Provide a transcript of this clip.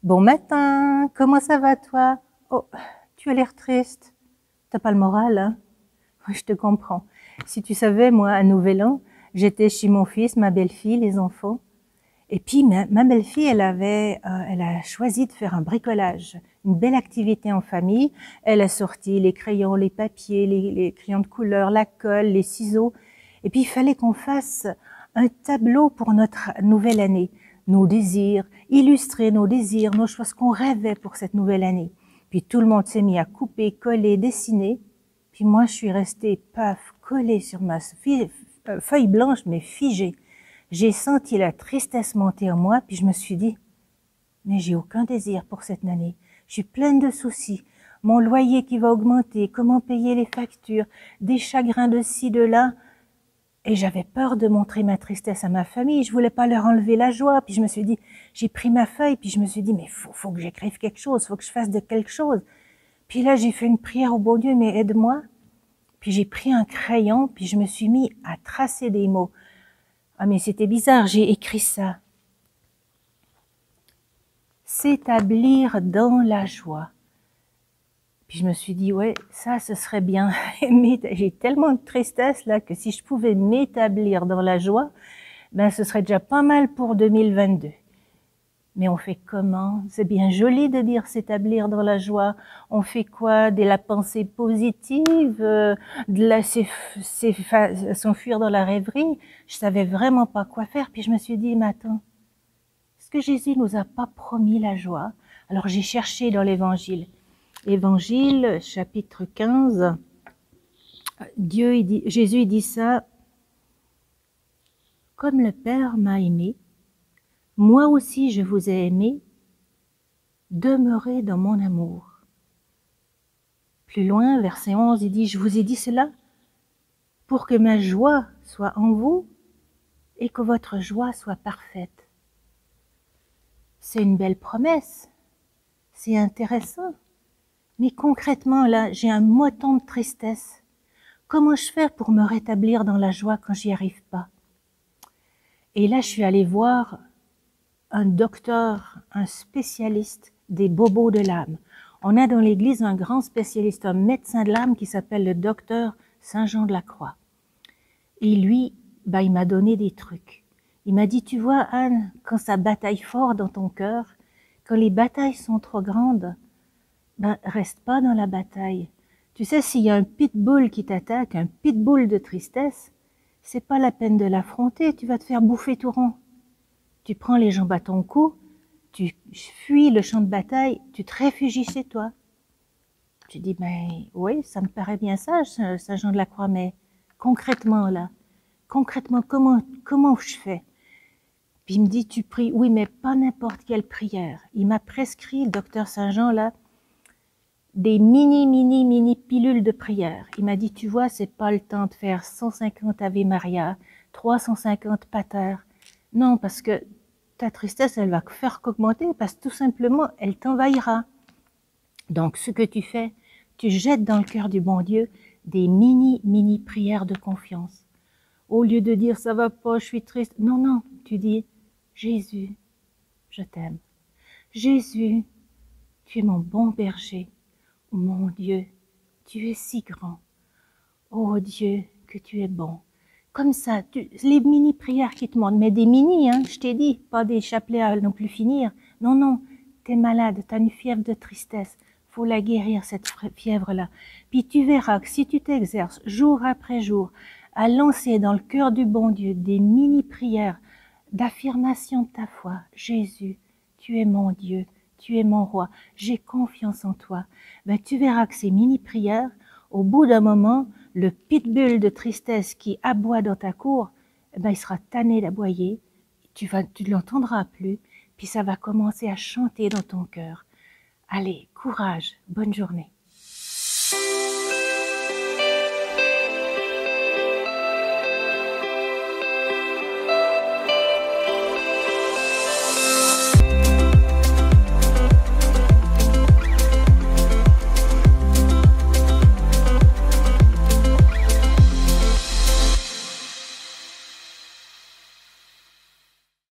Bon matin, comment ça va toi? Oh, tu as l'air triste. T'as pas le moral, hein? Je te comprends. Si tu savais, moi, à Nouvel An, j'étais chez mon fils, ma belle-fille, les enfants. Et puis, ma belle-fille, elle a choisi de faire un bricolage, une belle activité en famille. Elle a sorti les crayons, les papiers, les crayons de couleur, la colle, les ciseaux. Et puis, il fallait qu'on fasse un tableau pour notre nouvelle année. Nos désirs, illustrer nos désirs, nos choses qu'on rêvait pour cette nouvelle année. Puis tout le monde s'est mis à couper, coller, dessiner. Puis moi, je suis restée, paf, collée sur ma feuille blanche, mais figée. J'ai senti la tristesse monter en moi, puis je me suis dit, mais j'ai aucun désir pour cette année. Je suis pleine de soucis. Mon loyer qui va augmenter, comment payer les factures, des chagrins de ci, de là. Et j'avais peur de montrer ma tristesse à ma famille. Je voulais pas leur enlever la joie. Puis je me suis dit, j'ai pris ma feuille, puis je me suis dit, mais faut que j'écrive quelque chose, faut que je fasse de quelque chose. Puis là, j'ai fait une prière au bon Dieu, mais aide-moi. Puis j'ai pris un crayon, puis je me suis mis à tracer des mots. Ah, mais c'était bizarre, j'ai écrit ça. S'établir dans la joie. Puis je me suis dit, ouais, ça, ce serait bien. Mais j'ai tellement de tristesse là que si je pouvais m'établir dans la joie, ben ce serait déjà pas mal pour 2022. Mais on fait comment? C'est bien joli de dire s'établir dans la joie. On fait quoi? De la pensée positive, s'enfuir dans la rêverie. Je savais vraiment pas quoi faire. Puis je me suis dit, mais attends, est-ce que Jésus nous a pas promis la joie? Alors j'ai cherché dans l'Évangile. Évangile, chapitre 15, Jésus dit ça, « Comme le Père m'a aimé, moi aussi je vous ai aimé, demeurez dans mon amour. » Plus loin, verset 11, il dit, « Je vous ai dit cela pour que ma joie soit en vous et que votre joie soit parfaite. » C'est une belle promesse, c'est intéressant. Mais concrètement, là, j'ai un moton de tristesse. Comment je fais pour me rétablir dans la joie quand j'y arrive pas? Et là, je suis allée voir un docteur, un spécialiste des bobos de l'âme. On a dans l'église un grand spécialiste, un médecin de l'âme qui s'appelle le docteur Saint-Jean de la Croix. Et lui, il m'a donné des trucs. Il m'a dit, tu vois, Anne, quand ça bataille fort dans ton cœur, quand les batailles sont trop grandes, reste pas dans la bataille. Tu sais, s'il y a un pitbull qui t'attaque, un pitbull de tristesse, c'est pas la peine de l'affronter, tu vas te faire bouffer tout rond. Tu prends les jambes à ton cou, tu fuis le champ de bataille, tu te réfugies chez toi. Tu dis, oui, ça me paraît bien sage, Saint-Jean de la Croix, mais concrètement là, comment je fais? Puis il me dit, tu pries, oui, mais pas n'importe quelle prière. Il m'a prescrit, le docteur Saint-Jean là, des mini pilules de prière. Il m'a dit, tu vois, c'est pas le temps de faire 150 Ave Maria, 350 Pater. Non, parce que ta tristesse, elle va faire qu'augmenter, parce que tout simplement, elle t'envahira. Donc, ce que tu fais, tu jettes dans le cœur du bon Dieu des mini prières de confiance. Au lieu de dire, ça va pas, je suis triste. Non, non, tu dis, Jésus, je t'aime. Jésus, tu es mon bon berger. Mon Dieu, tu es si grand. Oh Dieu, que tu es bon. Comme ça, les mini-prières qui te demandent, mais des mini, hein, je t'ai dit, pas des chapelets à non plus finir. Non, non, t'es malade, t'as une fièvre de tristesse. Faut la guérir, cette fièvre-là. Puis tu verras que si tu t'exerces jour après jour à lancer dans le cœur du bon Dieu des mini-prières d'affirmation de ta foi, Jésus, tu es mon Dieu. Tu es mon roi, j'ai confiance en toi. Tu verras que ces mini-prières, au bout d'un moment, le pitbull de tristesse qui aboie dans ta cour, il sera tanné d'aboyer, tu ne l'entendras plus, puis ça va commencer à chanter dans ton cœur. Allez, courage, bonne journée.